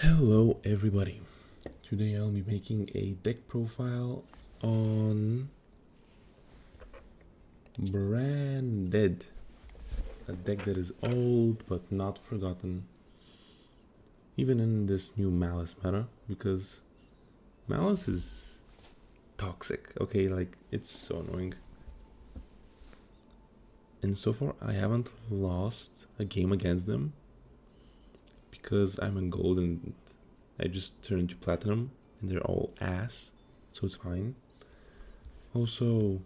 Hello everybody. Today I'll be making a deck profile on Branded, a deck that is old but not forgotten, even in this new Malice meta, because Malice is toxic, okay? Like, it's so annoying. And so far I haven't lost a game against them because I'm in gold and I just turned into platinum and they're all ass, so it's fine. Also,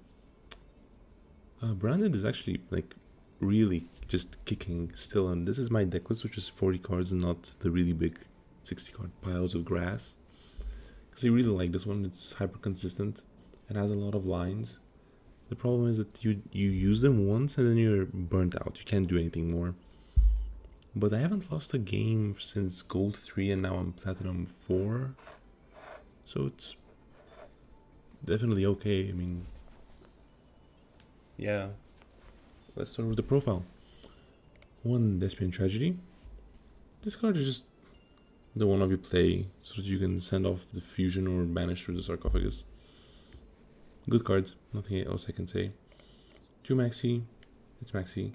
Branded is actually like really just kicking still, and this is my deck list, which is 40 cards and not the really big 60 card piles of grass. Because I really like this one, it's hyper consistent and has a lot of lines. The problem is that you use them once and then you're burnt out, you can't do anything more. But I haven't lost a game since Gold 3 and now I'm Platinum 4. So it's definitely okay. I mean, yeah. Let's start with the profile. 1 Despian Tragedy. This card is just the one of you play so that you can send off the fusion or banish through the sarcophagus. Good card, nothing else I can say. 2 Maxi, it's Maxi.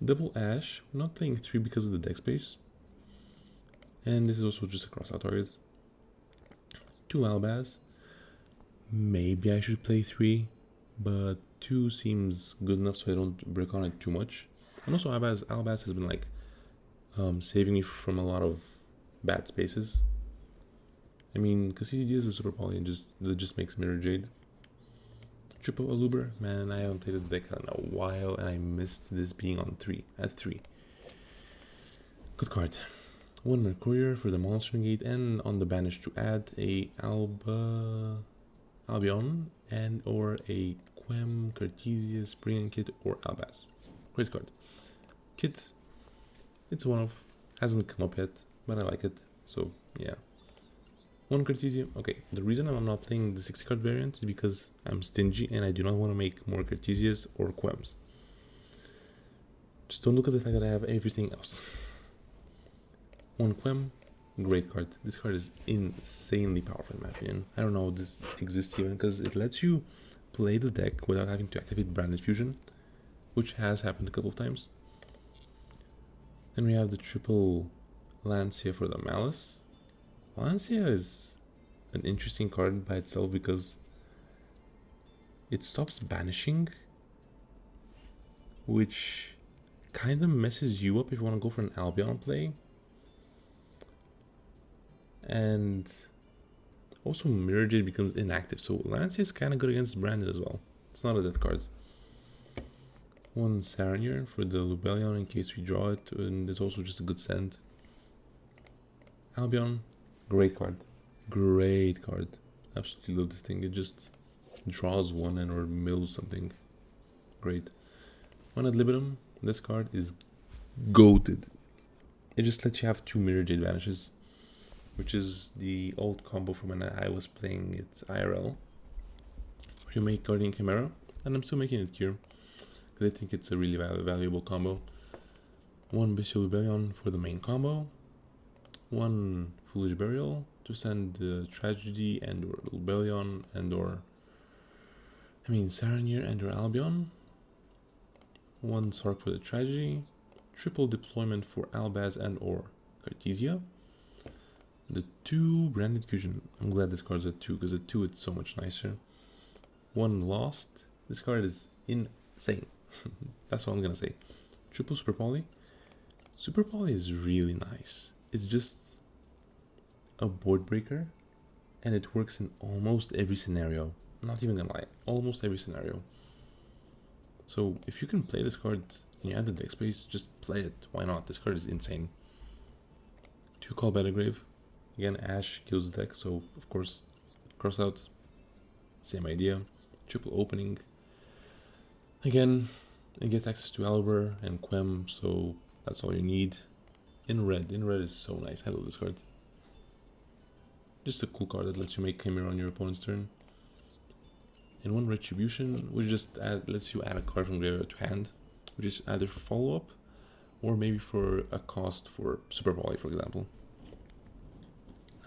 Double Ash, not playing 3 because of the deck space. And this is also just a cross-out target. 2 Albaz. Maybe I should play 3, but 2 seems good enough so I don't break on it too much. And also Albaz has been like saving me from a lot of bad spaces. I mean, because he uses Super Poly and that just makes Mirror Jade. Triple Aluber, man, I haven't played this deck in a while and I missed this being on 3, at 3. Good card. 1 Mercurier for the monster gate, and on the banish to add a Albion and or a Quem, Cartesias, Brilliant Kit, or Albaz. Great card. Kit, it's one of, hasn't come up yet, but I like it, so yeah. 1 Cartesia. Okay, the reason I'm not playing the 60 card variant is because I'm stingy and I do not want to make more Cartesias or Quems. Just don't look at the fact that I have everything else. 1 Quem, great card. This card is insanely powerful in my opinion. I don't know how this exists even because it lets you play the deck without having to activate Branded Fusion, which has happened a couple of times. Then we have the triple Lancia for the Malice. Lancia is an interesting card by itself because it stops banishing, which kind of messes you up if you want to go for an Albion play. And also Mirror Jade becomes inactive, so Lancia is kind of good against Branded as well. It's not a dead card. 1 Saranier for the Lubellion in case we draw it, and it's also just a good send. Albion, great card. Great card. Absolutely love this thing. It just draws one and or mills something. Great. 1 Ad Libitum. This card is goated. It just lets you have 2 Mirror Jade vanishes, which is the old combo from when I was playing it IRL. You make Guardian Chimera, and I'm still making it here because I think it's a really valuable combo. 1 Bestial Rebellion for the main combo. 1 Foolish Burial to send the Tragedy and or Rebellion and or Saranier and or Albion. 1 Sark for the Tragedy. Triple Deployment for Albaz and or Cartesia. The 2 Branded Fusion. I'm glad this card's at 2 because at 2 it's so much nicer. 1 Lost. This card is insane. That's all I'm gonna say. Triple Super Poly. Super Poly is really nice. It's just a board breaker and it works in almost every scenario. I'm not even gonna lie, almost every scenario. So if you can play this card and you add the deck space, just play it. Why not? This card is insane. 2 Call by the Grave. Again, Ash kills the deck, so of course, cross out. Same idea. Triple Opening. Again, it gets access to Albert and Quem, so that's all you need. In red is so nice. I love this card. Just a cool card that lets you make Chimera on your opponent's turn. And 1 Retribution, which just lets you add a card from graveyard to hand, which is either follow-up or maybe for a cost for Super Poly, for example.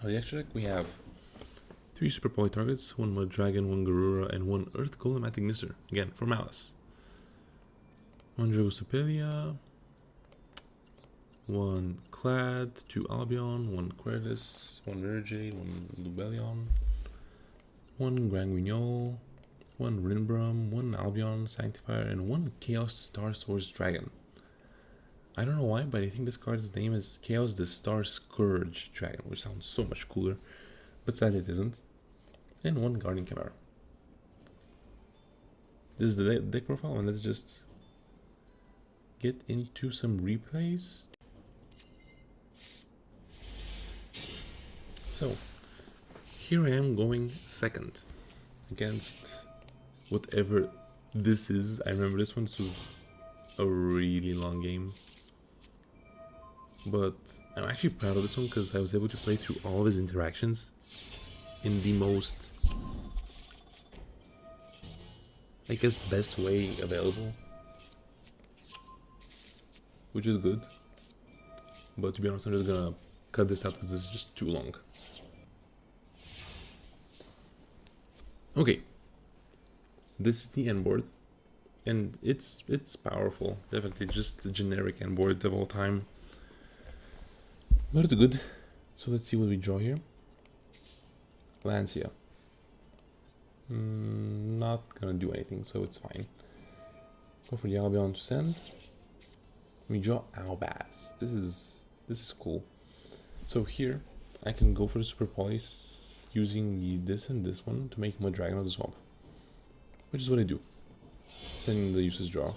Now the extra deck we have 3 super poly targets, 1 Mud Dragon, 1 Garura, and 1 Earth Golem at Ignister. Again, for Malice. 1 Dragosophilia, 1 Clad, 2 Albion, 1 Quertus, 1 Mirajade, 1 Lubellion, 1 Grand Guignol, 1 Rinbrum, 1 Albion Sanctifier, and 1 Chaos Star Source Dragon. I don't know why, but I think this card's name is Chaos the Star Scourge Dragon, which sounds so much cooler, but sadly it isn't. And 1 Guardian Chimera. This is the deck profile, and let's just get into some replays. So, here I am going second against whatever this is. I remember this one, this was a really long game. But I'm actually proud of this one because I was able to play through all of his interactions in the most, I guess, best way available. Which is good. But to be honest, I'm just gonna cut this out because this is just too long. Okay. This is the end board. And it's powerful. Definitely just the generic end board of all time. But it's good. So let's see what we draw here. Lancia. Not gonna do anything, so it's fine. Go for the Albion to send. We draw Albaz. This is cool. So here I can go for the super polys using this and this one to make Mud Dragon of the swamp. Which is what I do. Sending the useless draw.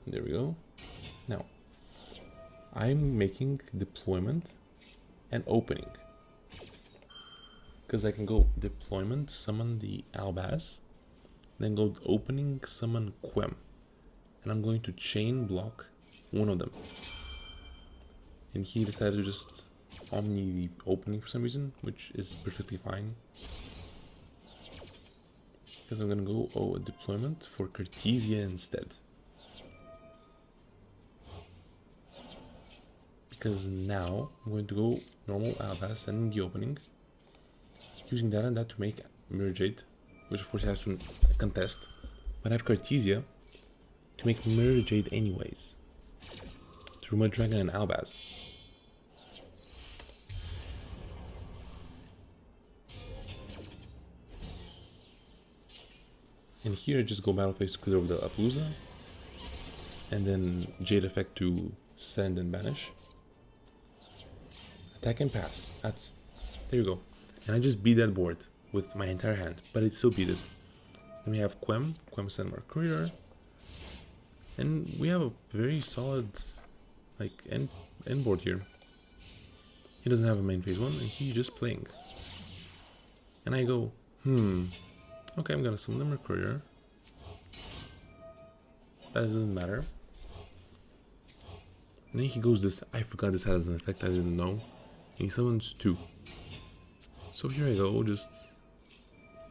There we go. Now I'm making deployment and opening. Because I can go deployment, summon the Albaz, then go opening, summon Quem. And I'm going to chain block one of them. And he decided to just omni the opening for some reason, which is perfectly fine. Because I'm gonna go a deployment for Cartesia instead. Because now I'm going to go normal Albaz and the opening, using that and that to make Mirajade, which of course has to contest. But I have Cartesia to make Mirajade anyways, through Mud Dragon and Albaz. And here I just go battle phase to clear over the Apalooza, and then Jade effect to send and banish. Attack and pass. There you go. And I just beat that board with my entire hand, but I still beat it. Then we have Quem send Mercurior, and we have a very solid end board here. He doesn't have a main phase 1, and he's just playing. And I go, okay, I'm gonna summon the Mercurior. That doesn't matter. And then he goes this, I forgot this has an effect, I didn't know. And he summons 2. So here I go, just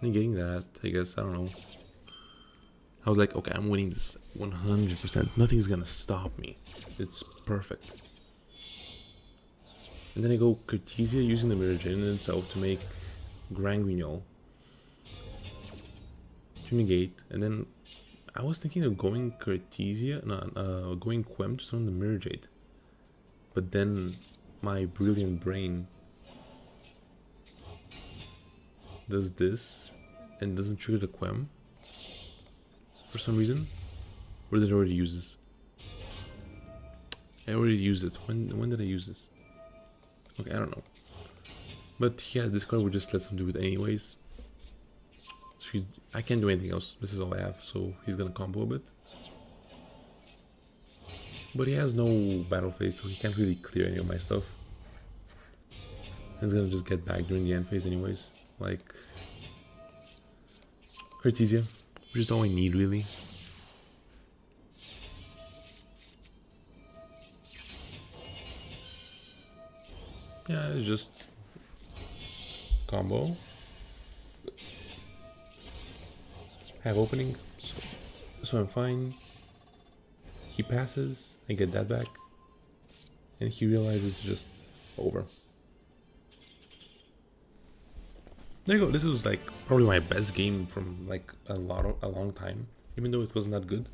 negating that, I guess, I don't know. I was like, okay, I'm winning this 100%. Nothing's gonna stop me. It's perfect. And then I go Cartesia using the Mirajade in itself to make Grand Guignol to negate. And then I was thinking of going going Quem to summon the Mirajade. But then my brilliant brain does this and doesn't trigger the Quem for some reason. Or did I already use this? I already used it. When did I use this? Okay, I don't know. But he has this card which just lets him do it anyways. So I can't do anything else. This is all I have, so he's gonna combo a bit. But he has no battle phase, so he can't really clear any of my stuff. He's gonna just get back during the end phase anyways. Like Cartesia, which is all I need really. Yeah, it's just combo. Have opening, so I'm fine. He passes, I get that back. And he realizes to just over. There you go. This was like probably my best game from like a long time, even though it wasn't that good.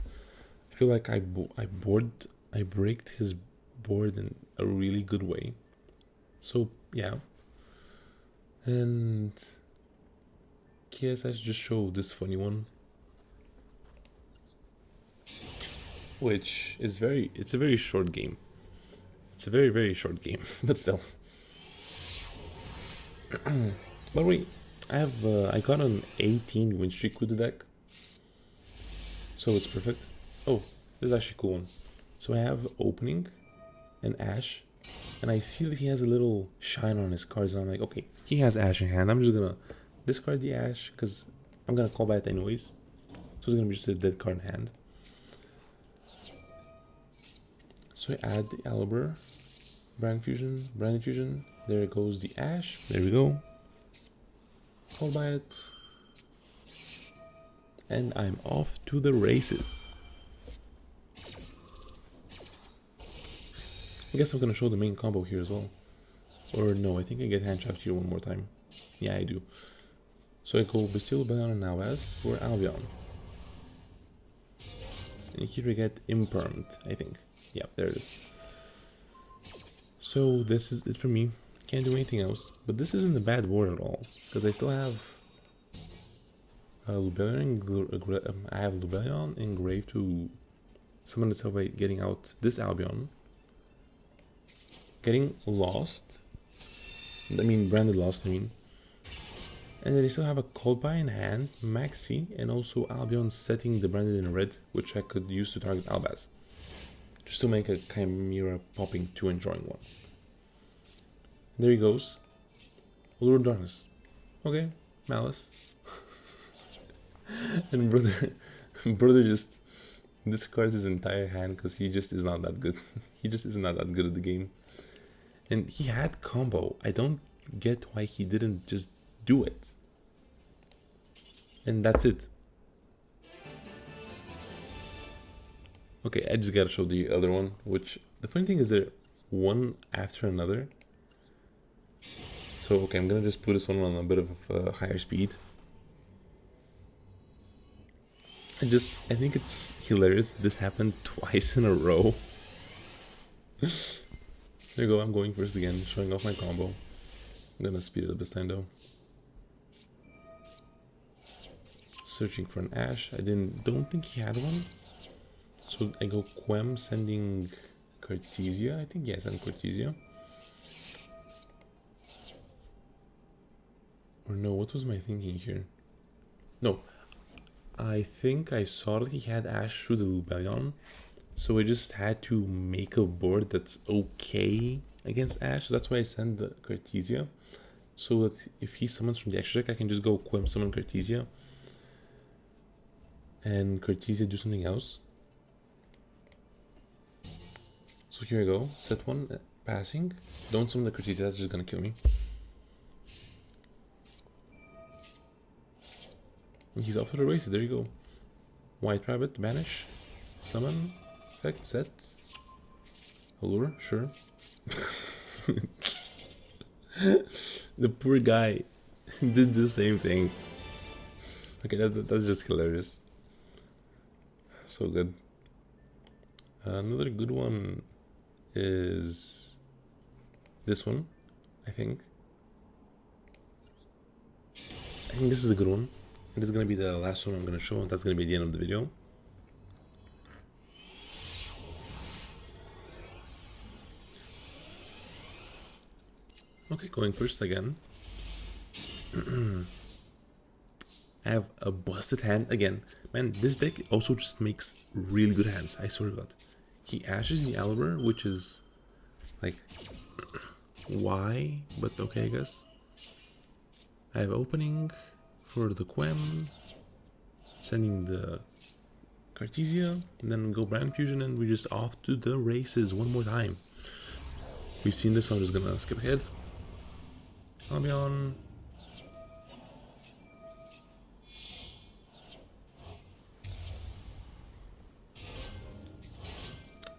I feel like I braked his board in a really good way. So yeah, and yes, I should just show this funny one, which is it's a very short game. It's a very short game, but still. But wait, I got an 18 win streak with the deck, so it's perfect. Oh, this is actually a cool one. So I have opening and Ash, and I see that he has a little shine on his cards, and I'm like, okay, he has Ash in hand. I'm just gonna discard the Ash because I'm gonna call by it anyways. So it's gonna be just a dead card in hand. So I add the Albert, Brand Infusion. There goes the Ash. There we go. Call by it. And I'm off to the races. I guess I'm gonna show the main combo here as well. Or no, I think I get hand trapped here one more time. Yeah, I do. So I go Bastille, Bayon, and Nawaz for Albion. And here I get Impermed, I think. Yeah, there it is. So this is it for me. Can't do anything else. But this isn't a bad board at all, because I still have I have Lubellion engraved to summon itself by getting out this Albion. Getting lost. Branded lost, And then I still have a Cold Buy in hand, Maxi, and also Albion setting the branded in red, which I could use to target Albaz. Just to make a Chimera popping 2 and drawing 1. There he goes. Allure of Darkness. Okay, Malice. And brother just discards his entire hand because he just is not that good. He just is not that good at the game. And he had combo. I don't get why he didn't just do it. And that's it. Okay, I just gotta show the other one, which the funny thing is they're one after another. So, okay, I'm gonna just put this one on a bit of a higher speed. I think it's hilarious. This happened twice in a row. There you go, I'm going first again, showing off my combo. I'm gonna speed it up this time though. Searching for an Ash. I don't think he had one. So I go Quem, sending Cartesia. I think yes, and Cartesia. Or no, what was my thinking here? No, I think I saw that he had Ash through the Lubellion. So I just had to make a board that's okay against Ash. That's why I sent the Cartesia. So that if he summons from the extra deck, I can just go Quem summon Cartesia. And Cartesia do something else. So here I go. Set 1, passing. Don't summon the Cartesia, that's just gonna kill me. And he's off to the races, there you go. White Rabbit, banish. Summon. Effect, set. Allure, sure. The poor guy did the same thing. Okay, that's just hilarious. So good. Another good one is this one, I think. I think this is a good one. This is going to be the last one I'm going to show, and that's going to be the end of the video. Okay, going first again. I have a busted hand again. Man, this deck also just makes really good hands, I swear to God. He ashes the Albert, which is like, why? But okay, I guess. I have opening for the Quem, sending the Cartesia, and then go Brand Fusion, and we're just off to the races one more time. We've seen this, so I'm just gonna skip ahead. Albion.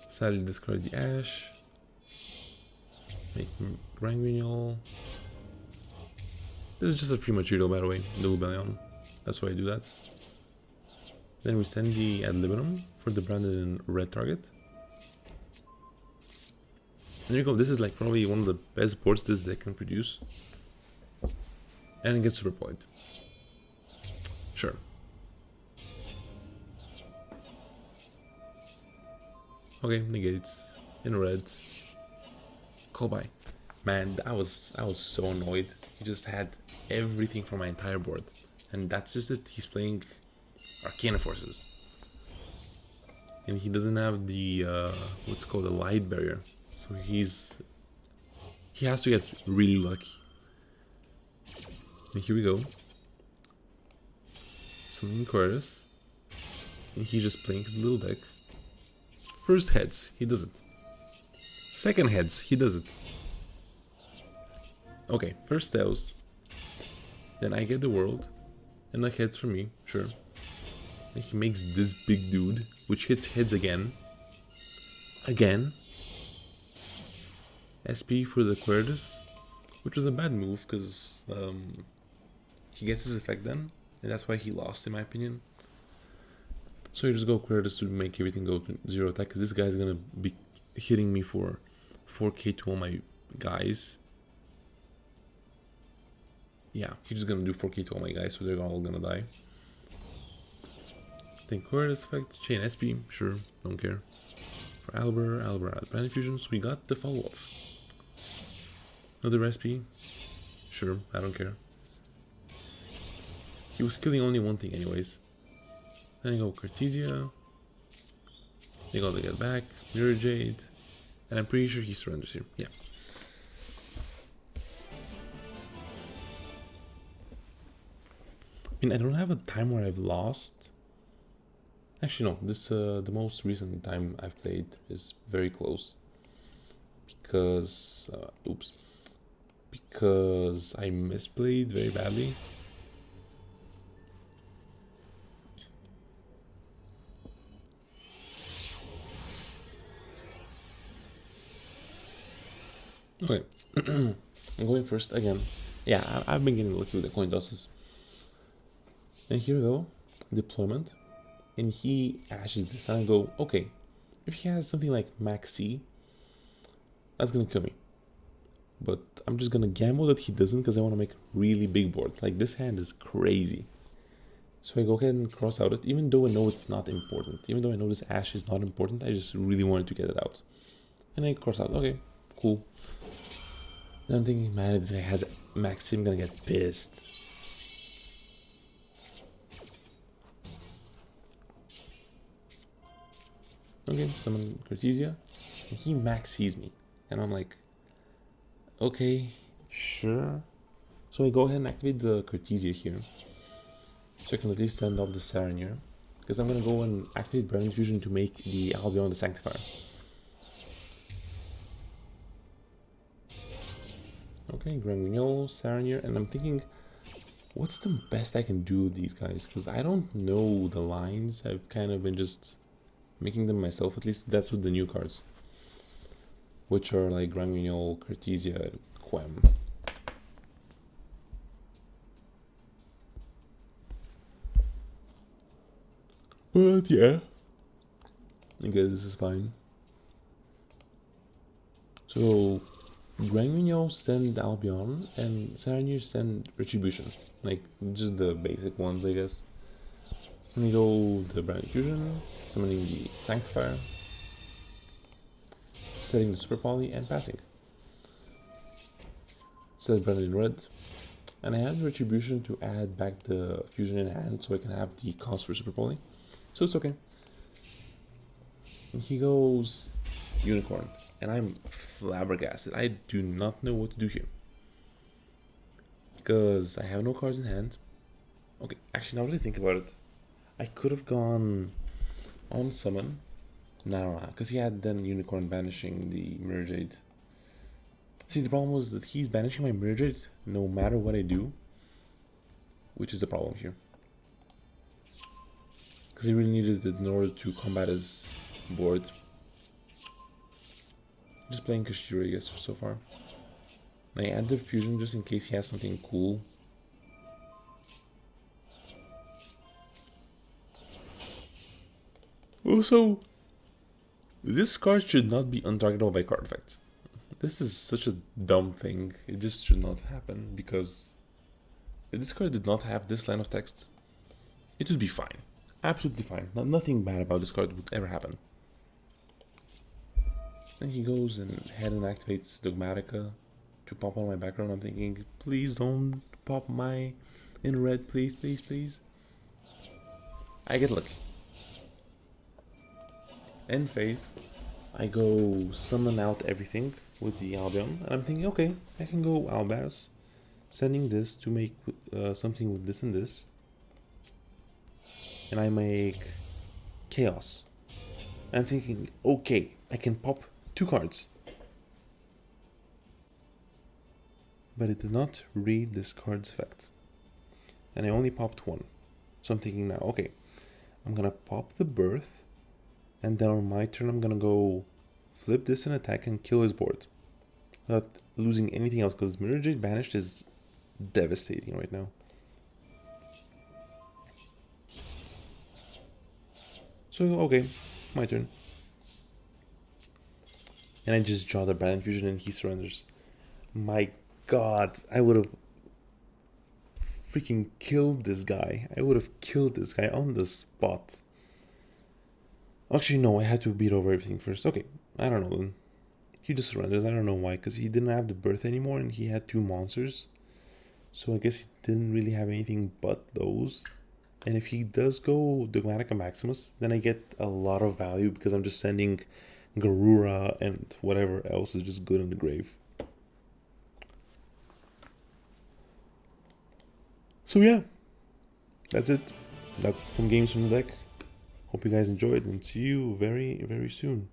Sadly discard the Ash. Make Granguignol. This is just a free material, by the way, the Rebellion. That's why I do that. Then we send the ad libitum for the branded in red target. And there you go. This is like probably one of the best boards this deck can produce. And it gets super point. Sure. Okay, negates in red. Call by. Man, I was so annoyed. He just had everything from my entire board, and that's just it. He's playing Arcana Forces, and he doesn't have the what's called a light barrier, so he has to get really lucky. And here we go. Something Curtis, and he's just playing his little deck. First heads, he does it. Second heads, he does it. Okay, first tails. Then I get the world, and like heads for me, sure. And he makes this big dude, which hits heads again. Again. SP for the Quertus, which was a bad move, because he gets his effect then, and that's why he lost, in my opinion. So you just go Quertus to make everything go to 0 attack, because this guy's gonna be hitting me for 4k to all my guys. Yeah, he's just gonna do 4k to all my guys, so they're all gonna die. Then Quertus effect, chain SP, sure, don't care. For Albert had Brand Fusions, we got the follow-up. Another SP, sure, I don't care. He was killing only one thing anyways. Then I go Cartesia. They go to get back, Mirror Jade, and I'm pretty sure he surrenders here, yeah. I mean, I don't have a time where I've lost. Actually, no. This the most recent time I've played is very close. Because because I misplayed very badly. Okay, I'm going first again. Yeah, I've been getting lucky with the coin tosses. And here we go, deployment, and he ashes this, and I go, okay, if he has something like Max C, that's gonna kill me. But I'm just gonna gamble that he doesn't, because I want to make a really big board. Like, this hand is crazy. So I go ahead and cross out it, even though I know it's not important. Even though I know this ash is not important, I just really wanted to get it out. And I cross out, okay, cool. Then I'm thinking, man, if this guy has Max C, I'm gonna get pissed. Okay, summon Cartesia, and he Max sees me, and I'm like, okay, sure. So I go ahead and activate the Cartesia here, so I can at least send off the Saranir, because I'm gonna go and activate Brand Fusion to make the Albion the Sanctifier. Okay, Granguignol, Saranir, and I'm thinking, what's the best I can do with these guys? Because I don't know the lines. I've kind of been just making them myself, at least that's with the new cards, which are like Granguignol, Cartesia, and Quem. But yeah, I guess this is fine. So Granguignol send Albion, and Saranir send Retribution, like just the basic ones, I guess. Let me go the Brand Fusion, summoning the Sanctifier, setting the Super Poly, and passing. Set Branded in red, and I have Retribution to add back the Fusion in hand so I can have the cost for Super Poly, so it's okay. And he goes Unicorn, and I'm flabbergasted. I do not know what to do here, because I have no cards in hand. Okay, actually, now that I think about it, I could have gone on summon. No, because he had then Unicorn banishing the Mirror Jade. See, the problem was that he's banishing my Mirror Jade no matter what I do, which is the problem here. Because he really needed it in order to combat his board. Just playing Kashira, I guess, so far. I add the fusion just in case he has something cool. Also, this card should not be untargetable by card effects. This is such a dumb thing. It just should not happen because if this card did not have this line of text, it would be fine. Absolutely fine. Nothing bad about this card would ever happen. Then he goes and head and activates Dogmatica to pop on my background. I'm thinking, please don't pop my in red, please, please, please. I get lucky. End phase, I go summon out everything with the Albion, and I'm thinking, okay, I can go Albaz, sending this to make something with this and this, and I make Chaos. I'm thinking, okay, I can pop 2 cards. But it did not read this card's effect, and I only popped 1. So I'm thinking now, okay, I'm gonna pop the Birth, and then on my turn I'm gonna go flip this and attack and kill his board. Not losing anything else, because Mirror Jade Banished is devastating right now. So, okay, my turn. And I just draw the Bad Fusion and he surrenders. My god, I would have freaking killed this guy. I would have killed this guy on the spot. Actually, no, I had to beat over everything first. Okay, I don't know then. He just surrendered. I don't know why, because he didn't have the Birth anymore and he had 2 monsters. So I guess he didn't really have anything but those. And if he does go Dogmatica Maximus, then I get a lot of value because I'm just sending Garura and whatever else is just good in the grave. So yeah, that's it. That's some games from the deck. Hope you guys enjoyed and see you very, very soon.